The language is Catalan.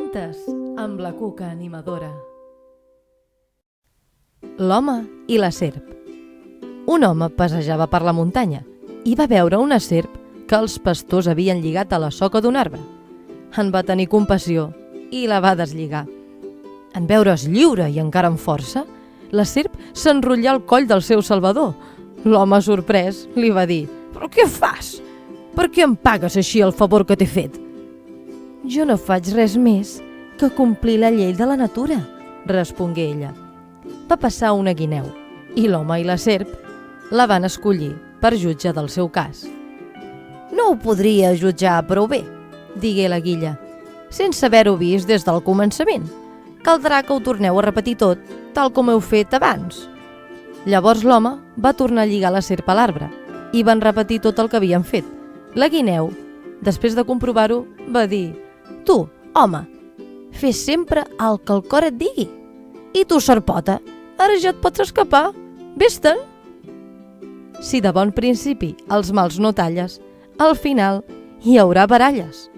Contes amb la cuca animadora. L'home i la serp. Un home passejava per la muntanya i va veure una serp que els pastors havien lligat a la soca d'un arbre. En va tenir compassió i la va deslligar. En veure's lliure i encara amb força, la serp s'enrotllà al coll del seu salvador. L'home, sorprès, li va dir: «Però què fas? Per què em pagues així el favor que t'he fet?» «Jo no faig res més que complir la llei de la natura», respongué ella. Va passar una guineu i l'home i la serp la van escollir per jutge del seu cas. «No ho podria jutjar prou bé», digué la guilla, «sense haver-ho vist des del començament. Caldrà que ho torneu a repetir tot, tal com heu fet abans». Llavors l'home va tornar a lligar la serp a l'arbre i van repetir tot el que havien fet. La guineu, després de comprovar-ho, va dir: «Tu, home, fes sempre el que el cor et digui. I tu, serpota, ara ja et pots escapar. Vés-te'n!» Si de bon principi els mals no talles, al final hi haurà baralles.